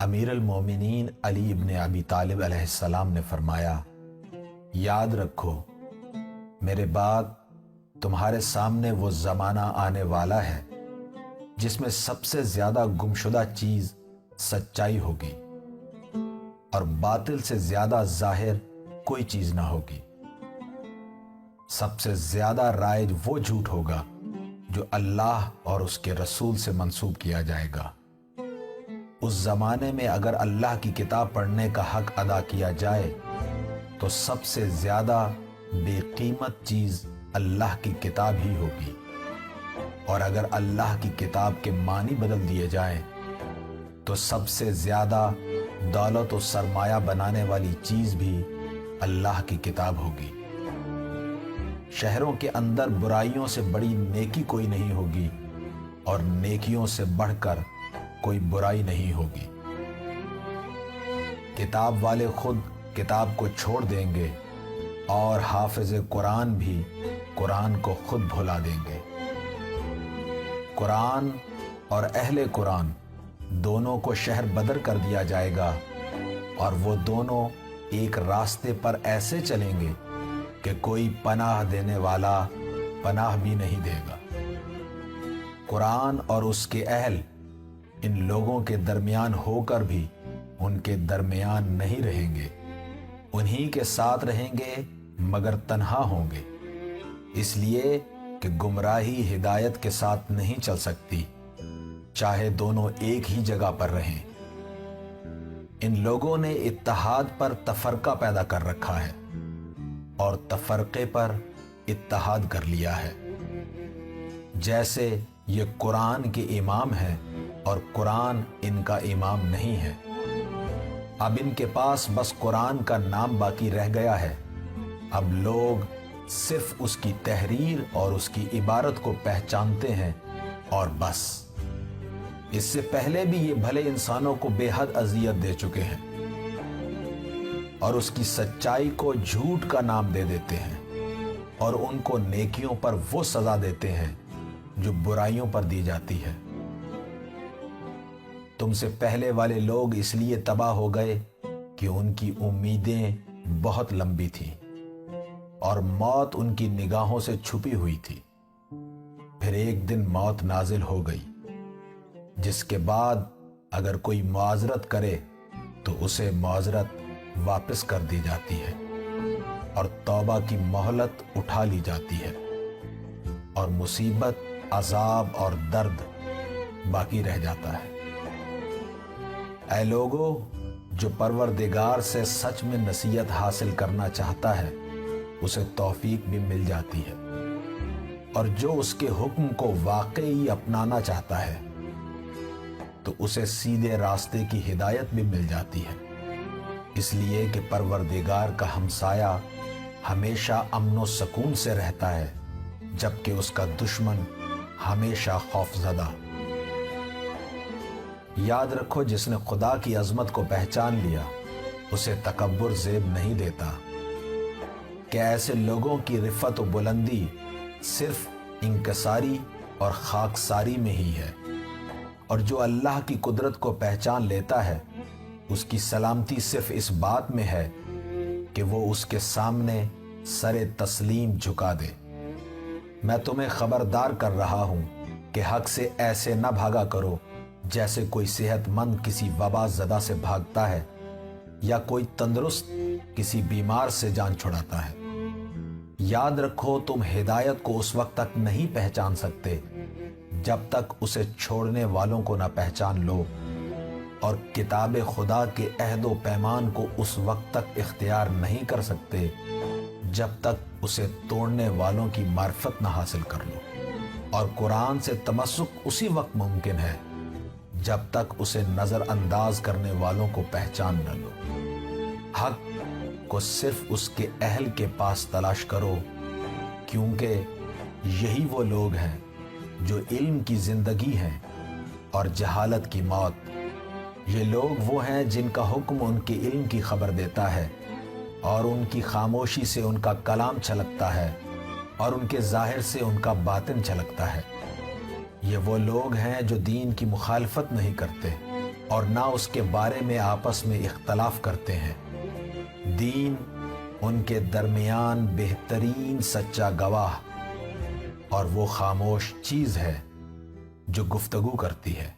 امیر المومنین علی ابن ابی طالب علیہ السلام نے فرمایا، یاد رکھو میرے بعد تمہارے سامنے وہ زمانہ آنے والا ہے جس میں سب سے زیادہ گمشدہ چیز سچائی ہوگی اور باطل سے زیادہ ظاہر کوئی چیز نہ ہوگی۔ سب سے زیادہ رائج وہ جھوٹ ہوگا جو اللہ اور اس کے رسول سے منسوب کیا جائے گا۔ اس زمانے میں اگر اللہ کی کتاب پڑھنے کا حق ادا کیا جائے تو سب سے زیادہ بے قیمت چیز اللہ کی کتاب ہی ہوگی، اور اگر اللہ کی کتاب کے معنی بدل دیے جائیں تو سب سے زیادہ دولت و سرمایہ بنانے والی چیز بھی اللہ کی کتاب ہوگی۔ شہروں کے اندر برائیوں سے بڑی نیکی کوئی نہیں ہوگی اور نیکیوں سے بڑھ کر کوئی برائی نہیں ہوگی۔ کتاب والے خود کتاب کو چھوڑ دیں گے اور حافظ قرآن بھی قرآن کو خود بھلا دیں گے۔ قرآن اور اہل قرآن دونوں کو شہر بدر کر دیا جائے گا اور وہ دونوں ایک راستے پر ایسے چلیں گے کہ کوئی پناہ دینے والا پناہ بھی نہیں دے گا۔ قرآن اور اس کے اہل ان لوگوں کے درمیان ہو کر بھی ان کے درمیان نہیں رہیں گے، انہی کے ساتھ رہیں گے مگر تنہا ہوں گے، اس لیے کہ گمراہی ہدایت کے ساتھ نہیں چل سکتی چاہے دونوں ایک ہی جگہ پر رہیں۔ ان لوگوں نے اتحاد پر تفرقہ پیدا کر رکھا ہے اور تفرقے پر اتحاد کر لیا ہے۔ جیسے یہ قرآن کے امام ہیں اور قرآن ان کا امام نہیں ہے، اب ان کے پاس بس قرآن کا نام باقی رہ گیا ہے۔ اب لوگ صرف اس کی تحریر اور اس کی عبارت کو پہچانتے ہیں اور بس۔ اس سے پہلے بھی یہ بھلے انسانوں کو بے حد اذیت دے چکے ہیں اور اس کی سچائی کو جھوٹ کا نام دے دیتے ہیں اور ان کو نیکیوں پر وہ سزا دیتے ہیں جو برائیوں پر دی جاتی ہے۔ تم سے پہلے والے لوگ اس لیے تباہ ہو گئے کہ ان کی امیدیں بہت لمبی تھیں اور موت ان کی نگاہوں سے چھپی ہوئی تھی۔ پھر ایک دن موت نازل ہو گئی، جس کے بعد اگر کوئی معذرت کرے تو اسے معذرت واپس کر دی جاتی ہے اور توبہ کی مہلت اٹھا لی جاتی ہے، اور مصیبت، عذاب اور درد باقی رہ جاتا ہے۔ اے لوگو، جو پروردگار سے سچ میں نصیحت حاصل کرنا چاہتا ہے اسے توفیق بھی مل جاتی ہے، اور جو اس کے حکم کو واقعی اپنانا چاہتا ہے تو اسے سیدھے راستے کی ہدایت بھی مل جاتی ہے، اس لیے کہ پروردگار کا ہمسایہ ہمیشہ امن و سکون سے رہتا ہے جبکہ اس کا دشمن ہمیشہ خوف زدہ۔ یاد رکھو، جس نے خدا کی عظمت کو پہچان لیا اسے تکبر زیب نہیں دیتا، کہ ایسے لوگوں کی رفعت و بلندی صرف انکساری اور خاکساری میں ہی ہے، اور جو اللہ کی قدرت کو پہچان لیتا ہے اس کی سلامتی صرف اس بات میں ہے کہ وہ اس کے سامنے سر تسلیم جھکا دے۔ میں تمہیں خبردار کر رہا ہوں کہ حق سے ایسے نہ بھاگا کرو جیسے کوئی صحت مند کسی وبا زدہ سے بھاگتا ہے یا کوئی تندرست کسی بیمار سے جان چھڑاتا ہے۔ یاد رکھو، تم ہدایت کو اس وقت تک نہیں پہچان سکتے جب تک اسے چھوڑنے والوں کو نہ پہچان لو، اور کتاب خدا کے عہد و پیمان کو اس وقت تک اختیار نہیں کر سکتے جب تک اسے توڑنے والوں کی معرفت نہ حاصل کر لو، اور قرآن سے تمسک اسی وقت ممکن ہے جب تک اسے نظر انداز کرنے والوں کو پہچان نہ لو۔ حق کو صرف اس کے اہل کے پاس تلاش کرو، کیونکہ یہی وہ لوگ ہیں جو علم کی زندگی ہیں اور جہالت کی موت۔ یہ لوگ وہ ہیں جن کا حکم ان کے علم کی خبر دیتا ہے اور ان کی خاموشی سے ان کا کلام چھلکتا ہے اور ان کے ظاہر سے ان کا باطن چھلکتا ہے۔ یہ وہ لوگ ہیں جو دین کی مخالفت نہیں کرتے اور نہ اس کے بارے میں آپس میں اختلاف کرتے ہیں۔ دین ان کے درمیان بہترین سچا گواہ اور وہ خاموش چیز ہے جو گفتگو کرتی ہے۔